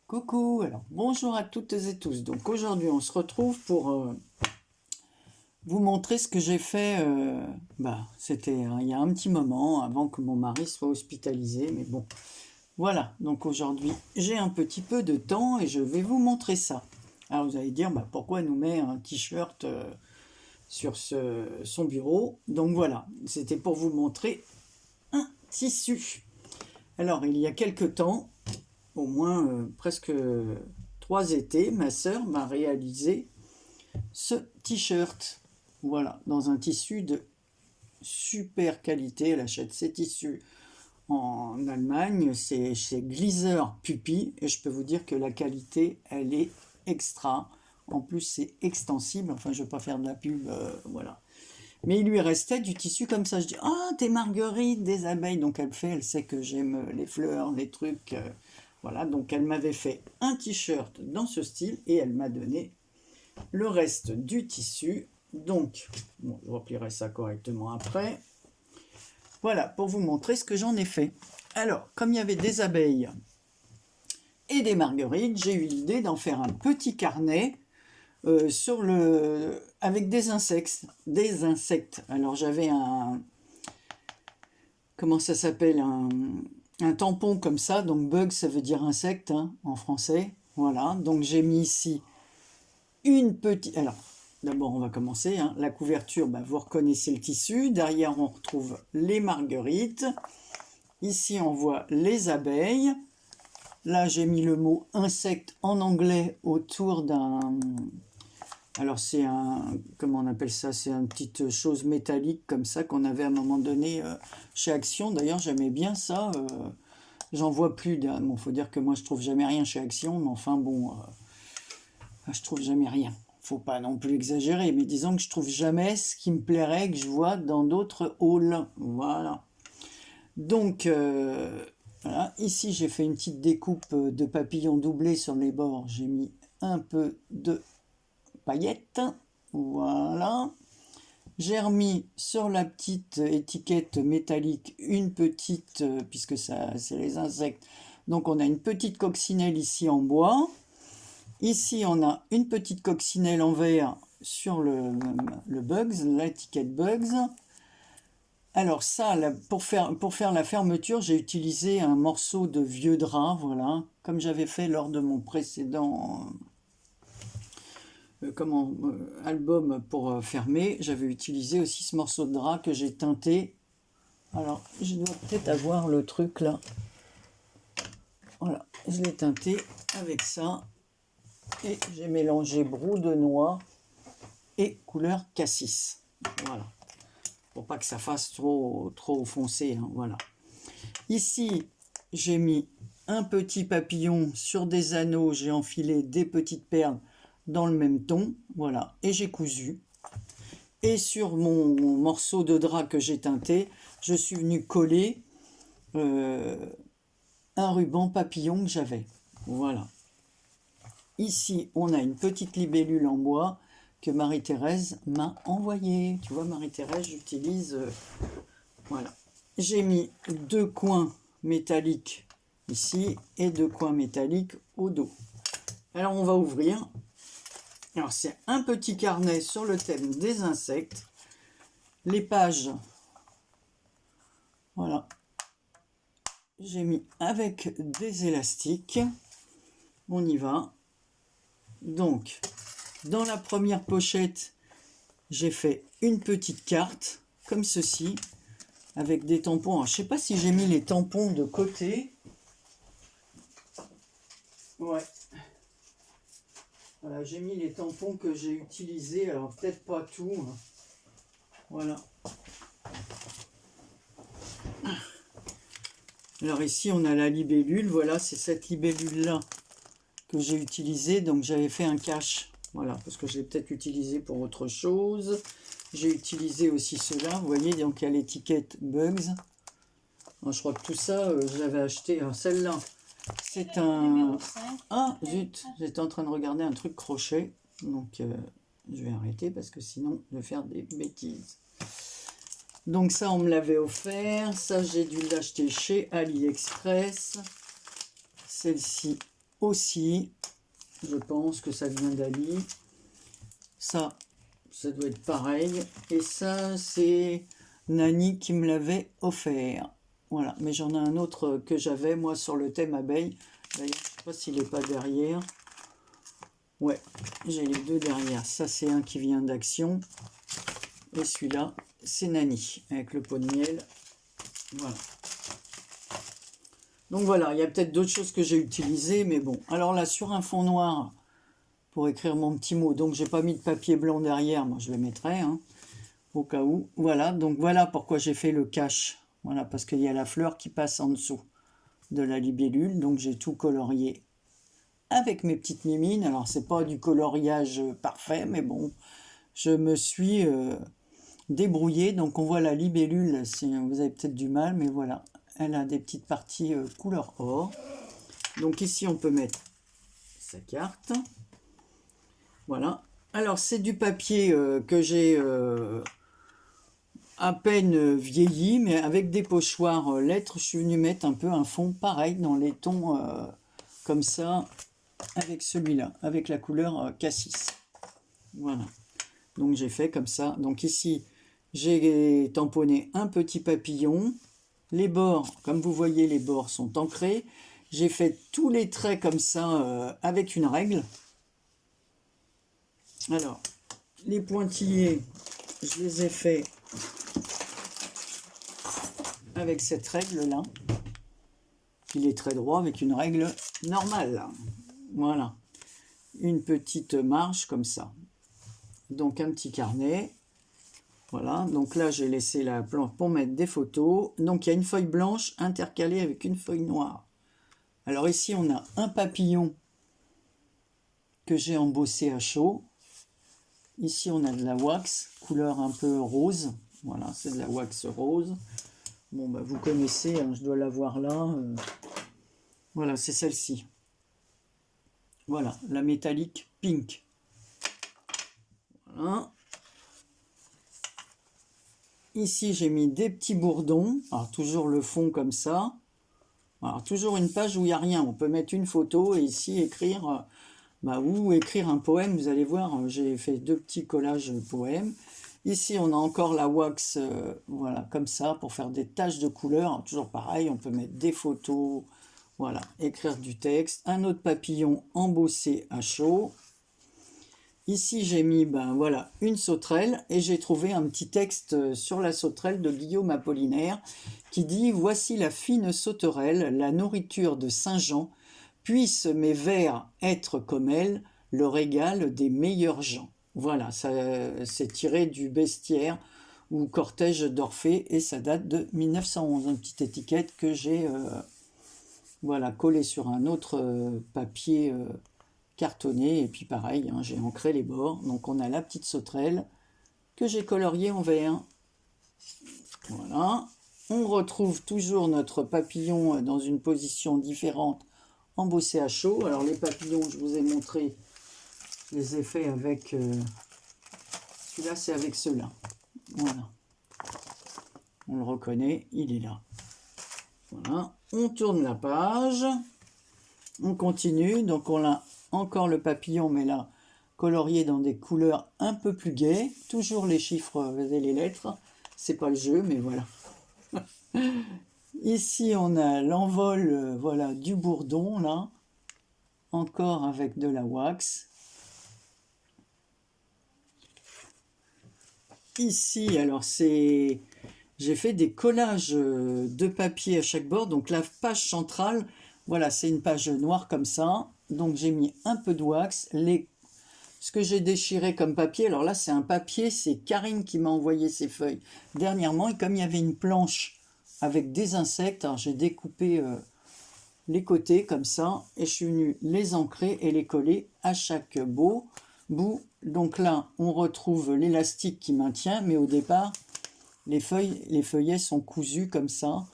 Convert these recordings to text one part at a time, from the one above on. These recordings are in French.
Coucou, alors bonjour à toutes et tous. Donc aujourd'hui on se retrouve pour vous montrer ce que j'ai fait. C'était il y a un petit moment avant que mon mari soit hospitalisé, mais bon, voilà. Donc aujourd'hui j'ai un petit peu de temps et je vais vous montrer ça. Alors vous allez dire pourquoi elle nous met un t-shirt sur son bureau. Donc voilà, c'était pour vous montrer un tissu. Alors il y a quelque temps, au moins presque 3 étés, ma sœur m'a réalisé ce t-shirt. Voilà, dans un tissu de super qualité. Elle achète ses tissus en Allemagne, c'est chez Gliser Pupi, et je peux vous dire que la qualité, elle est extra. En plus, c'est extensible. Enfin, je ne vais pas faire de la pub, voilà. Mais il lui restait du tissu comme ça. Je dis, ah, des marguerites, des abeilles. Donc elle sait que j'aime les fleurs, les trucs. Voilà, donc elle m'avait fait un t-shirt dans ce style et elle m'a donné le reste du tissu. Donc, bon, je replierai ça correctement après. Voilà, pour vous montrer ce que j'en ai fait. Alors, comme il y avait des abeilles et des marguerites, j'ai eu l'idée d'en faire un petit carnet avec des insectes. Alors, j'avais comment ça s'appelle, un tampon comme ça, donc bug ça veut dire insecte en français, voilà, donc j'ai mis ici une petite, alors d'abord on va commencer, la couverture, vous reconnaissez le tissu, derrière on retrouve les marguerites, ici on voit les abeilles, là j'ai mis le mot insecte en anglais autour d'un, alors c'est comment on appelle ça, c'est une petite chose métallique comme ça qu'on avait à un moment donné chez Action. D'ailleurs j'aimais bien ça, j'en vois plus. Bon, faut dire que moi je trouve jamais rien chez Action, mais enfin bon, je trouve jamais rien. Faut pas non plus exagérer, mais disons que je trouve jamais ce qui me plairait que je vois dans d'autres halls. Voilà. Donc voilà, ici j'ai fait une petite découpe de papillons doublés sur les bords. J'ai mis un peu de paillettes, voilà. J'ai remis sur la petite étiquette métallique une petite, puisque ça c'est les insectes, donc on a une petite coccinelle ici en bois. Ici on a une petite coccinelle en verre sur le Bugs, l'étiquette Bugs. Alors ça, pour faire la fermeture, j'ai utilisé un morceau de vieux drap, voilà, comme j'avais fait lors de mon précédent album pour fermer, j'avais utilisé aussi ce morceau de drap que j'ai teinté. Alors, je dois peut-être avoir le truc là. Voilà, je l'ai teinté avec ça. Et j'ai mélangé brou de noix et couleur cassis. Voilà. Pour pas que ça fasse trop foncé. Voilà. Ici, j'ai mis un petit papillon sur des anneaux. J'ai enfilé des petites perles dans le même ton, voilà, et j'ai cousu. Et sur mon morceau de drap que j'ai teinté, je suis venu coller un ruban papillon que j'avais, voilà. Ici, on a une petite libellule en bois que Marie-Thérèse m'a envoyée. Tu vois, Marie-Thérèse, j'utilise, voilà. J'ai mis 2 coins métalliques ici et 2 coins métalliques au dos. Alors, on va ouvrir. Alors c'est un petit carnet sur le thème des insectes. Les pages, voilà, j'ai mis avec des élastiques. On y va. Donc, dans la première pochette, j'ai fait une petite carte, comme ceci, avec des tampons. Alors, je ne sais pas si j'ai mis les tampons de côté. Ouais. Voilà, j'ai mis les tampons que j'ai utilisés, alors peut-être pas tout. Voilà. Alors ici on a la libellule, voilà, c'est cette libellule-là que j'ai utilisée, donc j'avais fait un cache, voilà, parce que je l'ai peut-être utilisé pour autre chose. J'ai utilisé aussi cela, vous voyez, donc il y a l'étiquette Bugs. Alors, je crois que tout ça, je l'avais acheté, alors celle-là, c'est un... Ah, zut, j'étais en train de regarder un truc crochet, donc je vais arrêter parce que sinon je vais faire des bêtises. Donc ça, on me l'avait offert, ça j'ai dû l'acheter chez AliExpress. Celle-ci, aussi, je pense que ça vient d'Ali. Ça doit être pareil. Et ça, c'est Nani qui me l'avait offert. Voilà, mais j'en ai un autre que j'avais, moi, sur le thème abeille. D'ailleurs, je ne sais pas s'il n'est pas derrière. Ouais, j'ai les deux derrière. Ça, c'est un qui vient d'Action. Et celui-là, c'est Nani, avec le pot de miel. Voilà. Donc voilà, il y a peut-être d'autres choses que j'ai utilisées, mais bon. Alors là, sur un fond noir, pour écrire mon petit mot, donc j'ai pas mis de papier blanc derrière, moi je le mettrai, hein, au cas où. Voilà, donc voilà pourquoi j'ai fait le cache. Voilà, parce qu'il y a la fleur qui passe en dessous de la libellule, donc j'ai tout colorié avec mes petites mimines. Alors c'est pas du coloriage parfait, mais bon, je me suis débrouillé. Donc on voit la libellule, vous avez peut-être du mal, mais voilà, elle a des petites parties couleur or. Donc ici on peut mettre sa carte. Voilà. Alors c'est du papier que j'ai à peine vieilli, mais avec des pochoirs lettres, je suis venu mettre un peu un fond pareil dans les tons comme ça, avec celui-là, avec la couleur cassis. Voilà. Donc j'ai fait comme ça. Donc ici, j'ai tamponné un petit papillon. Les bords, comme vous voyez, les bords sont ancrés. J'ai fait tous les traits comme ça avec une règle. Alors, les pointillés, je les ai faits avec cette règle-là. Il est très droit avec une règle normale. Voilà. Une petite marge comme ça. Donc un petit carnet. Voilà. Donc là, j'ai laissé la planche pour mettre des photos. Donc il y a une feuille blanche intercalée avec une feuille noire. Alors ici, on a un papillon que j'ai embossé à chaud. Ici, on a de la wax, couleur un peu rose. Voilà, c'est de la wax rose. Bon, bah, vous connaissez, hein, je dois l'avoir là. Voilà, c'est celle-ci. Voilà, la métallique pink. Voilà. Ici, j'ai mis des petits bourdons. Alors, toujours le fond comme ça. Alors, toujours une page où il n'y a rien. On peut mettre une photo et ici écrire, ou écrire un poème. Vous allez voir, j'ai fait 2 petits collages poèmes. Ici, on a encore la wax, voilà, comme ça, pour faire des taches de couleur. Alors, toujours pareil, on peut mettre des photos, voilà, écrire du texte. Un autre papillon embossé à chaud. Ici, j'ai mis, voilà, une sauterelle et j'ai trouvé un petit texte sur la sauterelle de Guillaume Apollinaire qui dit « Voici la fine sauterelle, la nourriture de Saint-Jean, puissent mes vers être comme elle, le régal des meilleurs gens. » Voilà, c'est tiré du Bestiaire ou Cortège d'Orphée et ça date de 1911. Une petite étiquette que j'ai voilà, collée sur un autre papier cartonné et puis pareil, hein, j'ai ancré les bords. Donc on a la petite sauterelle que j'ai coloriée en vert. Voilà. On retrouve toujours notre papillon dans une position différente, embossé à chaud. Alors les papillons, je vous ai montré, je les ai faits avec... celui-là, c'est avec ceux-là. Voilà. On le reconnaît, il est là. Voilà. On tourne la page. On continue. Donc on a encore le papillon, mais là, colorié dans des couleurs un peu plus gaies. Toujours les chiffres et les lettres. C'est pas le jeu, mais voilà. Ici, on a l'envol voilà, du bourdon, là. Encore avec de la wax. Ici, alors c'est... J'ai fait des collages de papier à chaque bord. Donc la page centrale, voilà, c'est une page noire comme ça. Donc j'ai mis un peu de wax. Ce que j'ai déchiré comme papier, alors là c'est un papier, c'est Karine qui m'a envoyé ces feuilles dernièrement. Et comme il y avait une planche avec des insectes, alors j'ai découpé les côtés comme ça. Et je suis venu les ancrer et les coller à chaque bout. Donc là, on retrouve l'élastique qui maintient, mais au départ, les feuillets sont cousus comme ça.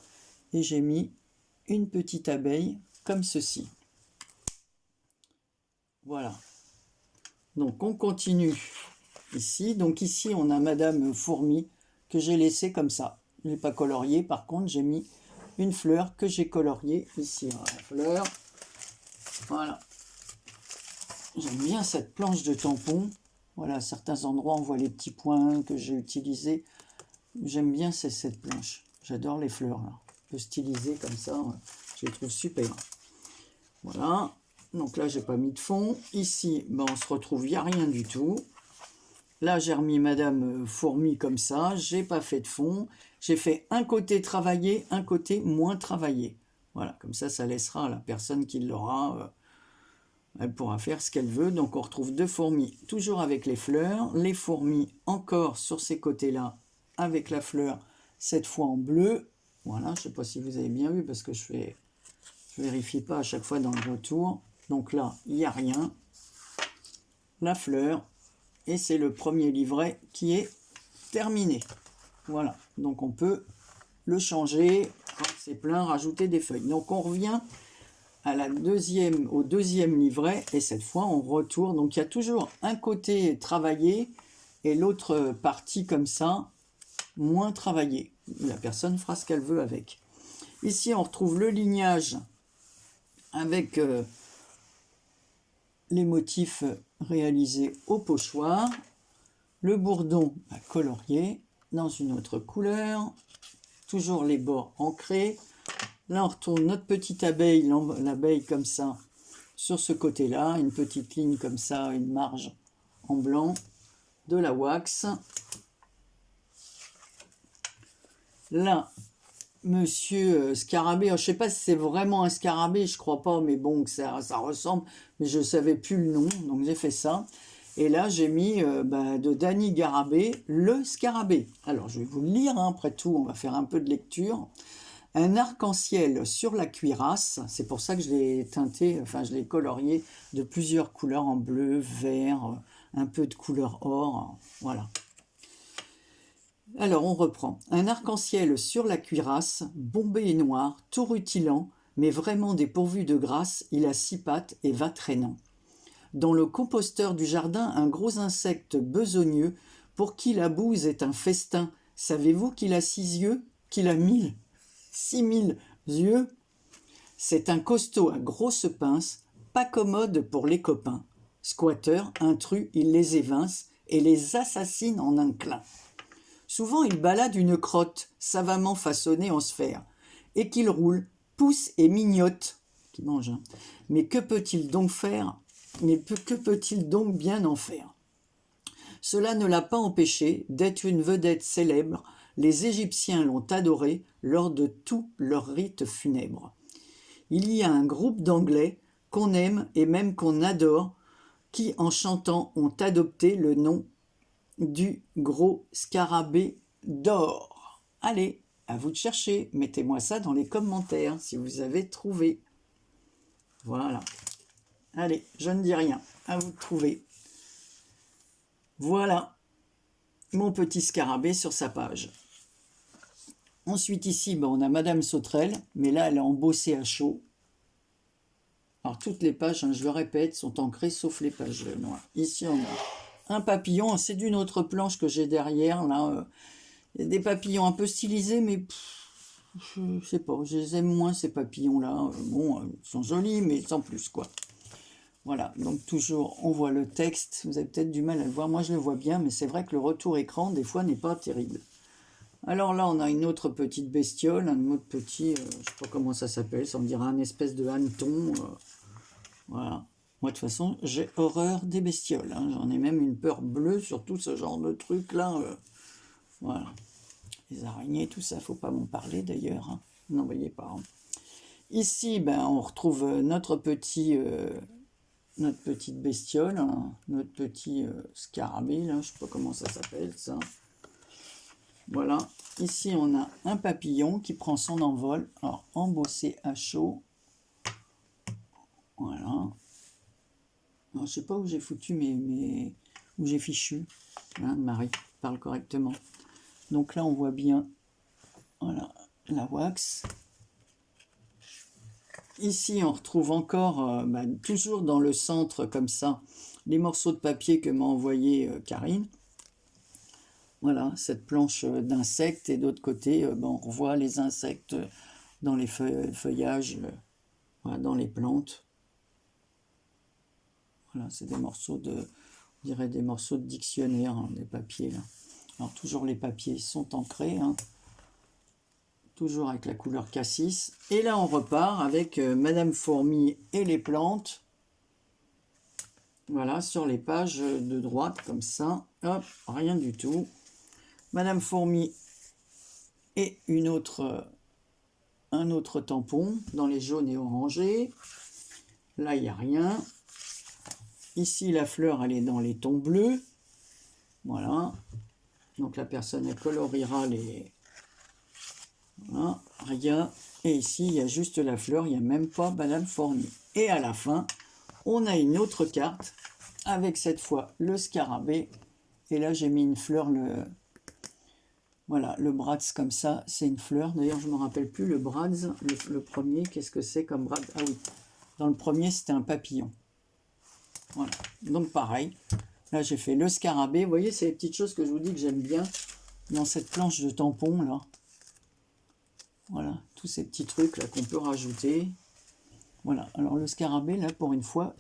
Et j'ai mis une petite abeille comme ceci. Voilà. Donc on continue ici. Donc ici, on a Madame Fourmi que j'ai laissée comme ça. Je n'ai pas colorié. Par contre, j'ai mis une fleur que j'ai coloriée ici. La fleur. Voilà. J'aime bien cette planche de tampon. Voilà, à certains endroits, on voit les petits points que j'ai utilisés. J'aime bien cette planche. J'adore les fleurs, là. Un peu stylisées comme ça. Je les trouve super. Voilà. Donc là, j'ai pas mis de fond. Ici, ben, on se retrouve, il n'y a rien du tout. Là, j'ai remis Madame Fourmi comme ça. J'ai pas fait de fond. J'ai fait un côté travaillé, un côté moins travaillé. Voilà, comme ça laissera à la personne qui l'aura. Elle pourra faire ce qu'elle veut. Donc, on retrouve deux fourmis, toujours avec les fleurs. Les fourmis, encore sur ces côtés-là, avec la fleur, cette fois en bleu. Voilà, je ne sais pas si vous avez bien vu, parce que je vérifie pas à chaque fois dans le retour. Donc là, il n'y a rien. La fleur. Et c'est le premier livret qui est terminé. Voilà, donc on peut le changer quand c'est plein, rajouter des feuilles. Donc on revient à au deuxième livret et cette fois on retourne. Donc il y a toujours un côté travaillé et l'autre partie comme ça, moins travaillé. La personne fera ce qu'elle veut avec. Ici on retrouve le lignage avec les motifs réalisés au pochoir, le bourdon colorié dans une autre couleur, toujours les bords ancrés. Là on retourne notre petite abeille, l'abeille comme ça, sur ce côté-là, une petite ligne comme ça, une marge en blanc, de la wax. Là, Monsieur Scarabée, je ne sais pas si c'est vraiment un scarabée, je crois pas, mais bon, ça ressemble, mais je ne savais plus le nom, donc j'ai fait ça. Et là, j'ai mis de Danny Garabé, le scarabée. Alors, je vais vous le lire, hein, après tout, on va faire un peu de lecture. Un arc-en-ciel sur la cuirasse, c'est pour ça que je l'ai teinté, enfin, je l'ai colorié de plusieurs couleurs, en bleu, vert, un peu de couleur or, voilà. Alors, on reprend. Un arc-en-ciel sur la cuirasse, bombé et noir, tout rutilant, mais vraiment dépourvu de grâce, il a 6 pattes et va traînant. Dans le composteur du jardin, un gros insecte besogneux, pour qui la bouse est un festin. Savez-vous qu'il a 6 yeux, qu'il a 6000 yeux? C'est un costaud à grosse pince, pas commode pour les copains. Squatter, intrus, il les évince et les assassine en un clin. Souvent il balade une crotte, savamment façonnée en sphère, et qu'il roule, pousse et mignote, qui mange, hein. Mais que peut-il donc faire? Mais que peut-il donc bien en faire? Cela ne l'a pas empêché d'être une vedette célèbre. Les Égyptiens l'ont adoré lors de tous leurs rites funèbres. Il y a un groupe d'Anglais qu'on aime et même qu'on adore, qui en chantant ont adopté le nom du gros scarabée d'or. Allez, à vous de chercher. Mettez-moi ça dans les commentaires si vous avez trouvé. Voilà. Allez, je ne dis rien. À vous de trouver. Voilà mon petit scarabée sur sa page. Ensuite ici, on a Madame Sauterelle, mais là elle est embossée à chaud. Alors toutes les pages, hein, je le répète, sont ancrées sauf les pages noires. Ici on a un papillon, c'est d'une autre planche que j'ai derrière. Là, il y a des papillons un peu stylisés, mais je sais pas, je les aime moins ces papillons-là. Bon, ils sont jolis, mais sans plus, quoi. Voilà, donc toujours, on voit le texte. Vous avez peut-être du mal à le voir. Moi, je le vois bien, mais c'est vrai que le retour écran, des fois, n'est pas terrible. Alors là, on a une autre petite bestiole, un autre petit, je sais pas comment ça s'appelle, ça on dirait un espèce de hanneton. Voilà. Moi, de toute façon, j'ai horreur des bestioles. Hein. J'en ai même une peur bleue sur tout ce genre de trucs-là. Voilà. Les araignées, tout ça, faut pas m'en parler d'ailleurs. Hein. N'en voyez pas. Hein. Ici, on retrouve notre petite bestiole, hein, notre petit scarabée, là, je sais pas comment ça s'appelle, ça. Voilà. Ici, on a un papillon qui prend son envol. Alors, embossé à chaud. Voilà. Alors, je sais pas où j'ai foutu où j'ai fichu. Hein, Marie parle correctement. Donc là, on voit bien, voilà, la wax. Ici, on retrouve encore, toujours dans le centre, comme ça, les morceaux de papier que m'a envoyé Karine. Voilà, cette planche d'insectes. Et d'autre côté, on revoit les insectes dans les feuillages, voilà, dans les plantes. Voilà, c'est des morceaux de, on dirait des morceaux de dictionnaire, hein, des papiers là. Alors toujours les papiers sont ancrés, hein, toujours avec la couleur cassis. Et là on repart avec Madame Fourmi et les plantes. Voilà, sur les pages de droite, comme ça. Hop, rien du tout. Madame Fourmi et un autre tampon dans les jaunes et orangés. Là, il n'y a rien. Ici, la fleur, elle est dans les tons bleus. Voilà. Donc, la personne, elle coloriera les... Voilà, rien. Et ici, il y a juste la fleur, il n'y a même pas Madame Fourmi. Et à la fin, on a une autre carte avec cette fois le scarabée. Et là, j'ai mis une fleur, voilà, le Bratz comme ça, c'est une fleur. D'ailleurs, je ne me rappelle plus le Bratz, le premier, qu'est-ce que c'est comme Bratz? Ah oui, dans le premier, c'était un papillon. Voilà, donc pareil. Là, j'ai fait le scarabée. Vous voyez, c'est les petites choses que je vous dis que j'aime bien dans cette planche de tampon, là. Voilà, tous ces petits trucs là qu'on peut rajouter. Voilà, alors le scarabée, là, pour une fois,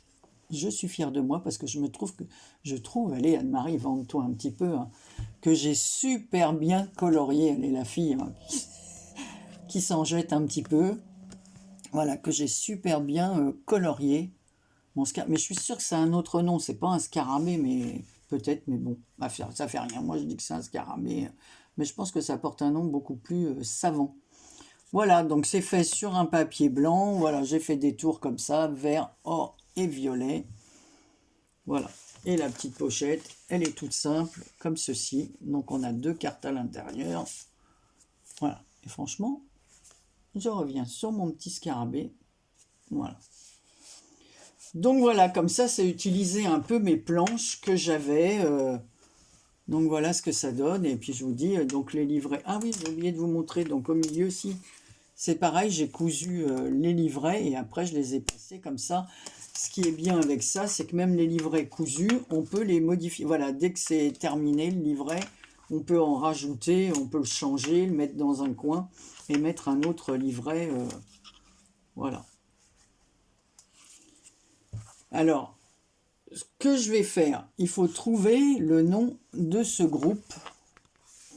je suis fier de moi parce que je trouve, allez, Anne-Marie, vante-toi un petit peu, hein, que j'ai super bien colorié, elle est la fille hein, qui s'en jette un petit peu. Voilà, que j'ai super bien colorié. Mon mais je suis sûr que c'est un autre nom, c'est pas un scarabée, mais peut-être, mais bon, ça fait rien. Moi, je dis que c'est un scarabée, mais je pense que ça porte un nom beaucoup plus savant. Voilà, donc c'est fait sur un papier blanc. Voilà, j'ai fait des tours comme ça, vert, or et violet. Voilà. Et la petite pochette, elle est toute simple, comme ceci. Donc on a 2 cartes à l'intérieur. Voilà. Et franchement, je reviens sur mon petit scarabée. Voilà. Donc voilà, comme ça, c'est utiliser un peu mes planches que j'avais. Donc voilà ce que ça donne. Et puis je vous dis, donc les livrets. Ah oui, j'ai oublié de vous montrer. Donc au milieu, si. C'est pareil, j'ai cousu les livrets et après je les ai passés comme ça. Ce qui est bien avec ça, c'est que même les livrets cousus, on peut les modifier. Voilà, dès que c'est terminé le livret, on peut en rajouter, on peut le changer, le mettre dans un coin et mettre un autre livret. Voilà. Alors, ce que je vais faire, il faut trouver le nom de ce groupe.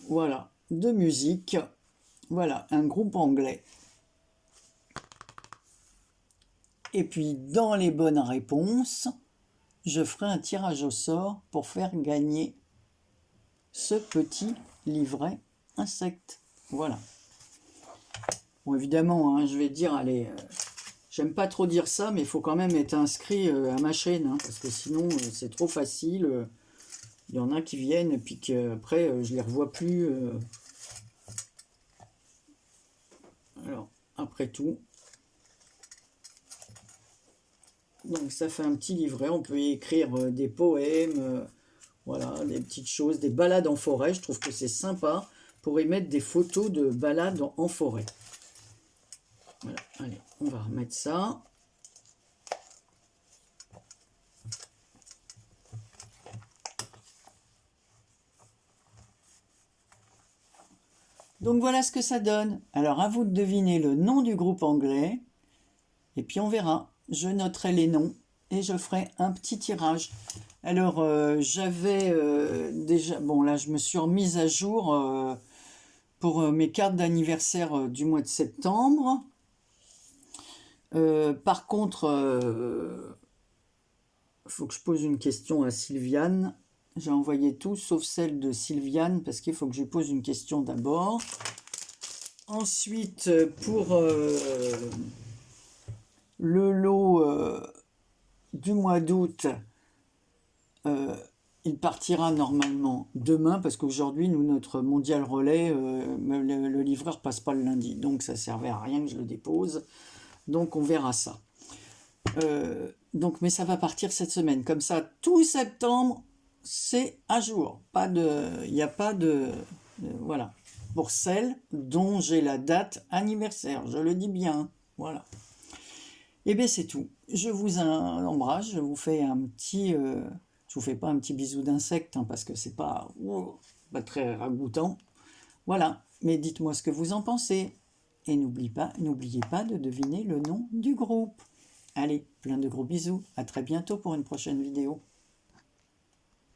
Voilà, de musique. Voilà, un groupe anglais. Et puis, dans les bonnes réponses, je ferai un tirage au sort pour faire gagner ce petit livret insecte. Voilà. Bon, évidemment, hein, je vais dire, allez, j'aime pas trop dire ça, mais il faut quand même être inscrit à ma chaîne, hein, parce que sinon, c'est trop facile. Il y en a qui viennent, et puis qu'après, je les revois plus. Alors, après tout... Donc ça fait un petit livret, on peut y écrire des poèmes, voilà, des petites choses, des balades en forêt, je trouve que c'est sympa pour y mettre des photos de balades en forêt. Voilà, allez, on va remettre ça. Donc voilà ce que ça donne. Alors à vous de deviner le nom du groupe anglais, et puis on verra. Je noterai les noms et je ferai un petit tirage. Alors, j'avais déjà... Bon, là, je me suis remise à jour pour mes cartes d'anniversaire du mois de septembre. Par contre, il faut que je pose une question à Sylviane. J'ai envoyé tout, sauf celle de Sylviane, parce qu'il faut que je lui pose une question d'abord. Ensuite, pour le lot du mois d'août, il partira normalement demain, parce qu'aujourd'hui, nous, notre mondial relais, le livreur passe pas le lundi, donc ça servait à rien que je le dépose. Donc on verra ça. Donc, mais ça va partir cette semaine. Comme ça, tout septembre, c'est à jour. Il n'y a pas de... voilà. Pour celles dont j'ai la date anniversaire, je le dis bien. Voilà. Et bien c'est tout. Je vous embrasse, je vous fais un petit... je vous fais pas un petit bisou d'insecte, hein, parce que c'est pas très ragoûtant. Voilà. Mais dites-moi ce que vous en pensez. Et n'oubliez pas de deviner le nom du groupe. Allez, plein de gros bisous, à très bientôt pour une prochaine vidéo.